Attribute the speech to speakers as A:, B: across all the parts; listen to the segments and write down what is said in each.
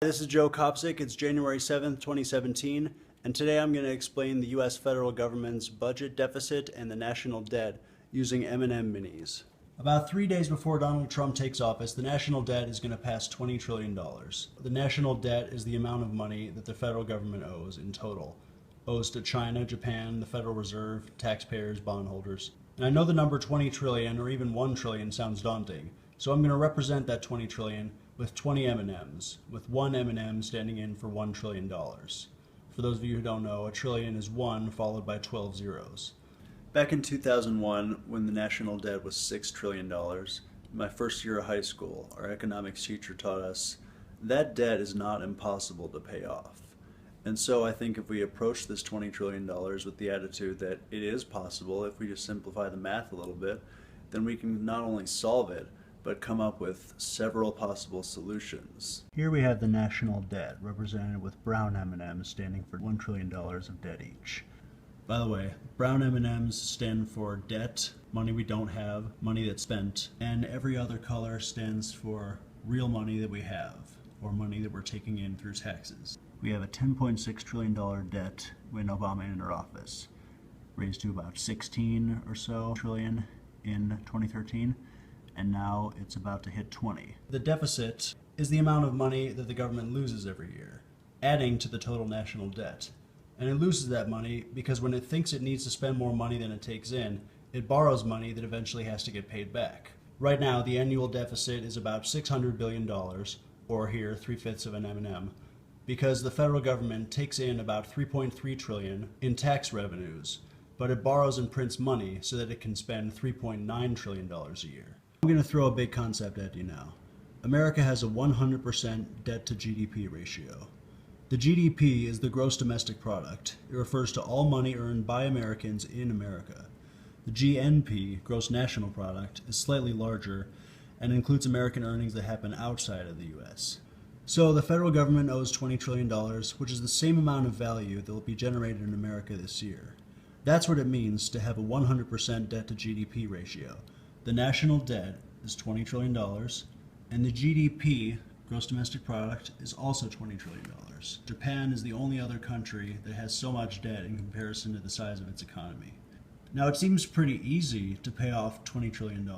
A: This is Joe Kopsick. It's January 7th, 2017, and today I'm going to explain the U.S. federal government's budget deficit and the national debt using M&M minis. About 3 days before Donald Trump takes office, the national debt is going to pass $20 trillion. The national debt is the amount of money that the federal government owes in total. Owes to China, Japan, the Federal Reserve, taxpayers, bondholders. And I know the number 20 trillion or even 1 trillion sounds daunting, so I'm going to represent that 20 trillion with 20 M&Ms, with one M&M standing in for $1 trillion. For those of you who don't know, a trillion is 1 followed by 12 zeros. Back in 2001, when the national debt was $6 trillion, in my first year of high school, our economics teacher taught us that debt is not impossible to pay off. And so I think if we approach this $20 trillion with the attitude that it is possible, if we just simplify the math a little bit, then we can not only solve it, but come up with several possible solutions. Here we have the national debt, represented with brown M&Ms standing for $1 trillion of debt each. By the way, brown M&Ms stand for debt, money we don't have, money that's spent, and every other color stands for real money that we have, or money that we're taking in through taxes. We have a $10.6 trillion debt when Obama entered office, raised to about 16 or so trillion in 2013. And now it's about to hit 20. The deficit is the amount of money that the government loses every year, adding to the total national debt. And it loses that money because when it thinks it needs to spend more money than it takes in, it borrows money that eventually has to get paid back. Right now, the annual deficit is about $600 billion, or here, 3/5 of an M&M, because the federal government takes in about $3.3 trillion in tax revenues, but it borrows and prints money so that it can spend $3.9 trillion a year. I'm going to throw a big concept at you now. America has a 100% debt to GDP ratio. The GDP is the gross domestic product. It refers to all money earned by Americans in America. The GNP, gross national product, is slightly larger and includes American earnings that happen outside of the US. So the federal government owes $20 trillion, which is the same amount of value that will be generated in America this year. That's what it means to have a 100% debt to GDP ratio. The national debt is $20 trillion, and the GDP, gross domestic product, is also $20 trillion. Japan is the only other country that has so much debt in comparison to the size of its economy. Now, it seems pretty easy to pay off $20 trillion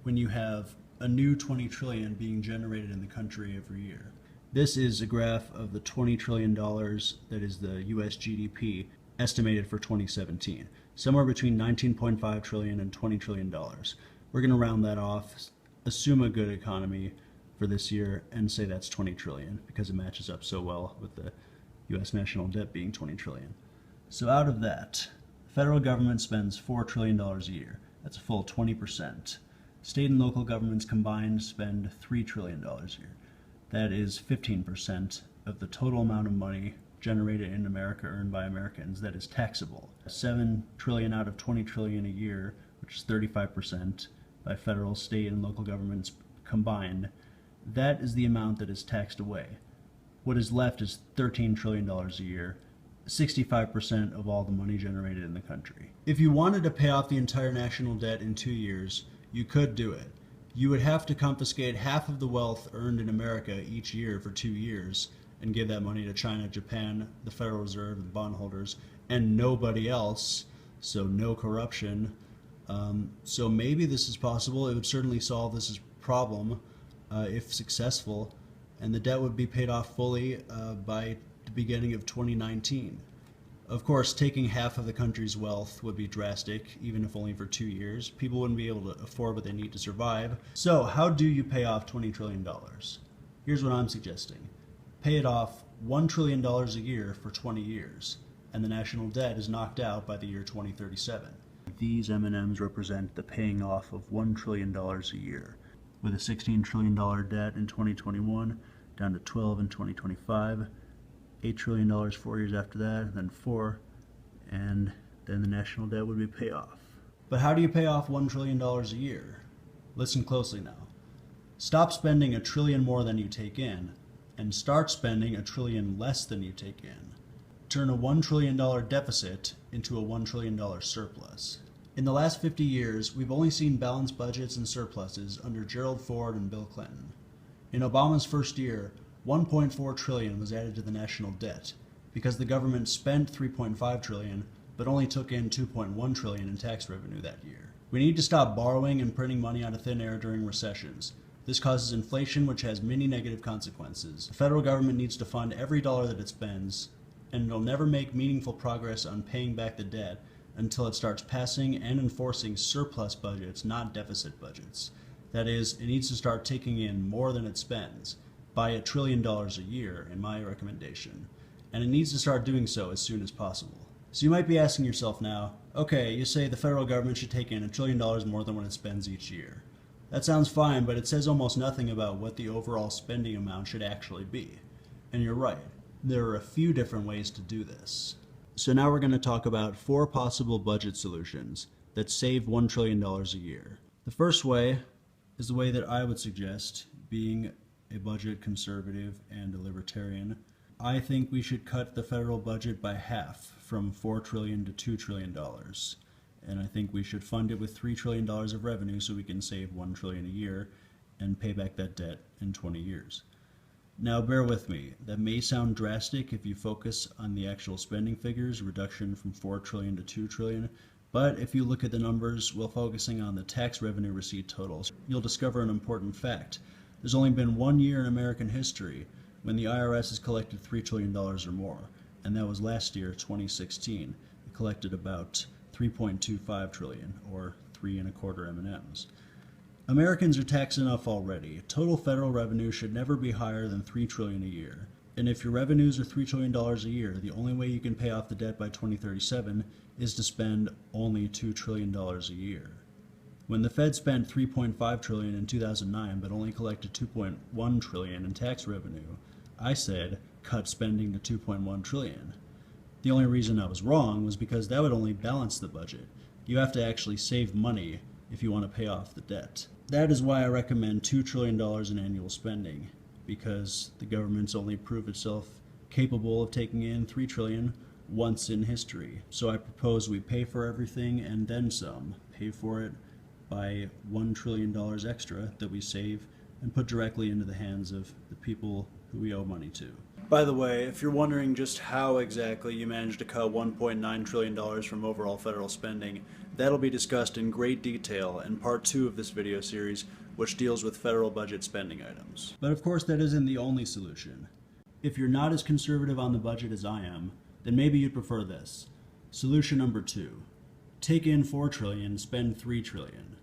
A: when you have a new $20 trillion being generated in the country every year. This is a graph of the $20 trillion that is the US GDP estimated for 2017. Somewhere between $19.5 trillion and $20 trillion. We're going to round that off, assume a good economy for this year, and say that's 20 trillion because it matches up so well with the U.S. national debt being 20 trillion. So out of that, the federal government spends $4 trillion a year. That's a full 20%. State and local governments combined spend $3 trillion a year. That is 15% of the total amount of money generated in America earned by Americans that is taxable. 7 trillion out of 20 trillion a year, which is 35% by federal, state, and local governments combined, that is the amount that is taxed away. What is left is $13 trillion a year, 65% of all the money generated in the country. If you wanted to pay off the entire national debt in 2 years, you could do it. You would have to confiscate half of the wealth earned in America each year for 2 years, and give that money to China, Japan, the Federal Reserve, and bondholders, and nobody else, so no corruption. So maybe this is possible. It would certainly solve this problem if successful, and the debt would be paid off fully by the beginning of 2019. Of course, taking half of the country's wealth would be drastic, even if only for 2 years. People wouldn't be able to afford what they need to survive. So how do you pay off $20 trillion? Here's what I'm suggesting. Pay it off $1 trillion a year for 20 years, and the national debt is knocked out by the year 2037. These M&Ms represent the paying off of $1 trillion a year, with a $16 trillion debt in 2021, down to 12 in 2025, $8 trillion 4 years after that, then 4, and then the national debt would be paid off. But how do you pay off $1 trillion a year? Listen closely now. Stop spending $1 trillion more than you take in, and start spending $1 trillion less than you take in. Turn a $1 trillion deficit into a $1 trillion surplus. In the last 50 years, we've only seen balanced budgets and surpluses under Gerald Ford and Bill Clinton. In Obama's first year, 1.4 trillion was added to the national debt because the government spent 3.5 trillion but only took in 2.1 trillion in tax revenue that year. We need to stop borrowing and printing money out of thin air during recessions. This causes inflation, which has many negative consequences. The federal government needs to fund every dollar that it spends, and it'll never make meaningful progress on paying back the debt until it starts passing and enforcing surplus budgets, not deficit budgets. That is, it needs to start taking in more than it spends, by $1 trillion a year, in my recommendation. And it needs to start doing so as soon as possible. So you might be asking yourself now, okay, you say the federal government should take in $1 trillion more than what it spends each year. That sounds fine, but it says almost nothing about what the overall spending amount should actually be. And you're right, there are a few different ways to do this. So now we're going to talk about 4 possible budget solutions that save $1 trillion a year. The first way is the way that I would suggest, being a budget conservative and a libertarian. I think we should cut the federal budget by half, from $4 trillion to $2 trillion. And I think we should fund it with $3 trillion of revenue so we can save $1 trillion a year and pay back that debt in 20 years. Now bear with me, that may sound drastic if you focus on the actual spending figures, reduction from $4 trillion to $2 trillion, but if you look at the numbers while focusing on the tax revenue receipt totals, you'll discover an important fact. There's only been 1 year in American history when the IRS has collected $3 trillion or more, and that was last year, 2016. It collected about 3.25 trillion, or 3.25 M&Ms. Americans are taxed enough already. Total federal revenue should never be higher than $3 trillion a year. And if your revenues are $3 trillion a year, the only way you can pay off the debt by 2037 is to spend only $2 trillion a year. When the Fed spent $3.5 trillion in 2009 but only collected $2.1 trillion in tax revenue, I said cut spending to $2.1 trillion. The only reason I was wrong was because that would only balance the budget. You have to actually save money if you want to pay off the debt. That is why I recommend $2 trillion in annual spending, because the government's only proved itself capable of taking in $3 trillion once in history. So I propose we pay for everything and then some. Pay for it by $1 trillion extra that we save and put directly into the hands of the people who we owe money to. By the way, if you're wondering just how exactly you managed to cut $1.9 trillion from overall federal spending, that'll be discussed in great detail in part 2 of this video series, which deals with federal budget spending items. But of course that isn't the only solution. If you're not as conservative on the budget as I am, then maybe you'd prefer this. Solution number 2. Take in $4 trillion, spend $3 trillion.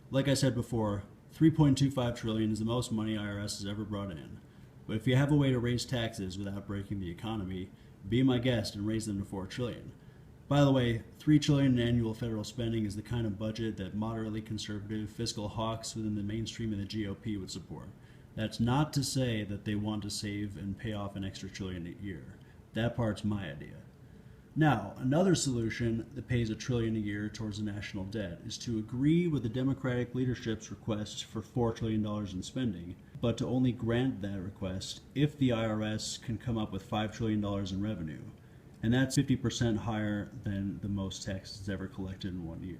A: Like I said before, $3.25 trillion is the most money IRS has ever brought in. But if you have a way to raise taxes without breaking the economy, be my guest and raise them to $4 trillion. By the way, $3 trillion in annual federal spending is the kind of budget that moderately conservative fiscal hawks within the mainstream of the GOP would support. That's not to say that they want to save and pay off an extra trillion a year. That part's my idea. Now, another solution that pays $1 trillion a year towards the national debt is to agree with the Democratic leadership's request for $4 trillion in spending, but to only grant that request if the IRS can come up with $5 trillion in revenue. And that's 50% higher than the most taxes ever collected in 1 year.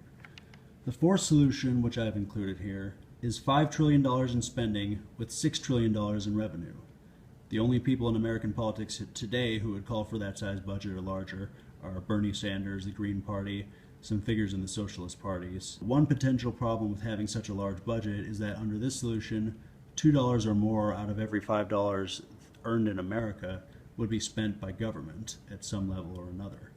A: The fourth solution, which I've included here, is $5 trillion in spending with $6 trillion in revenue. The only people in American politics today who would call for that size budget or larger are Bernie Sanders, the Green Party, some figures in the socialist parties. One potential problem with having such a large budget is that under this solution, $2 or more out of every $5 earned in America would be spent by government at some level or another.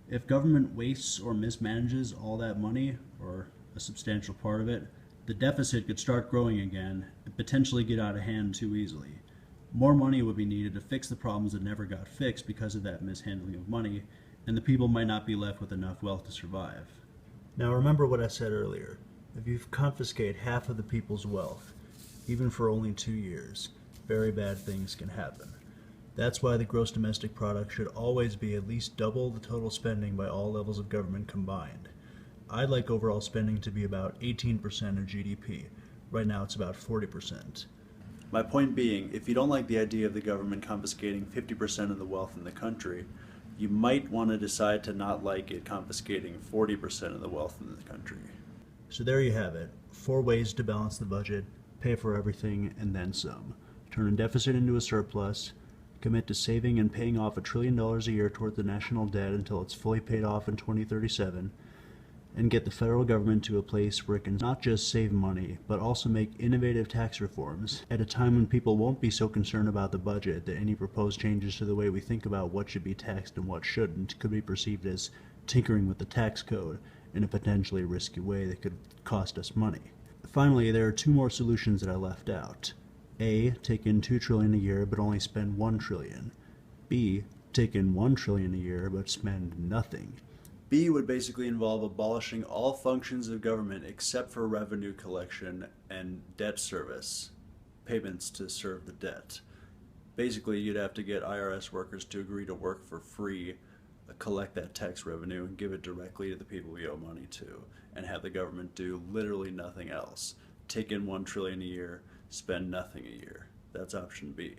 A: If government wastes or mismanages all that money, or a substantial part of it, the deficit could start growing again and potentially get out of hand too easily. More money would be needed to fix the problems that never got fixed because of that mishandling of money, and the people might not be left with enough wealth to survive. Now remember what I said earlier. If you confiscate half of the people's wealth, even for only 2 years, very bad things can happen. That's why the gross domestic product should always be at least double the total spending by all levels of government combined. I'd like overall spending to be about 18% of GDP. Right now it's about 40%. My point being, if you don't like the idea of the government confiscating 50% of the wealth in the country, you might want to decide to not like it confiscating 40% of the wealth in the country. So there you have it. 4 ways to balance the budget, pay for everything, and then some. turn a deficit into a surplus, commit to saving and paying off $1 trillion a year toward the national debt until it's fully paid off in 2037, and get the federal government to a place where it can not just save money, but also make innovative tax reforms at a time when people won't be so concerned about the budget that any proposed changes to the way we think about what should be taxed and what shouldn't could be perceived as tinkering with the tax code in a potentially risky way that could cost us money. Finally, there are two more solutions that I left out. A, take in $2 trillion a year but only spend $1 trillion. B, take in $1 trillion a year but spend nothing. B would basically involve abolishing all functions of government except for revenue collection and debt service, payments to serve the debt. Basically, you'd have to get IRS workers to agree to work for free, collect that tax revenue, and give it directly to the people we owe money to, and have the government do literally nothing else. Take in $1 trillion a year, spend nothing a year. That's option B.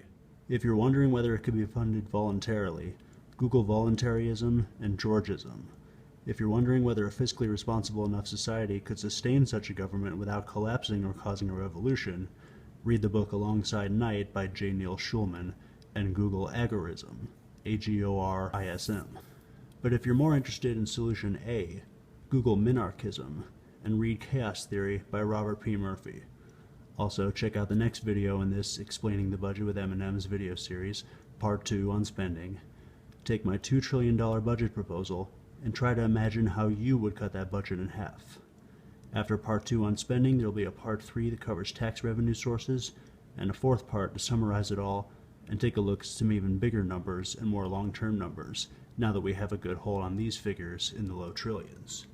A: If you're wondering whether it could be funded voluntarily, Google voluntarism and Georgism. If you're wondering whether a fiscally responsible enough society could sustain such a government without collapsing or causing a revolution, read the book Alongside Night by J. Neil Schulman and Google agorism, AGORISM. But if you're more interested in solution A, Google minarchism and read Chaos Theory by Robert P. Murphy. Also, check out the next video in this Explaining the Budget with M&Ms video series, Part 2 on spending. Take my $2 trillion budget proposal and try to imagine how you would cut that budget in half. After Part 2 on spending, there will be a Part 3 that covers tax revenue sources, and a fourth part to summarize it all and take a look at some even bigger numbers and more long-term numbers, now that we have a good hold on these figures in the low trillions.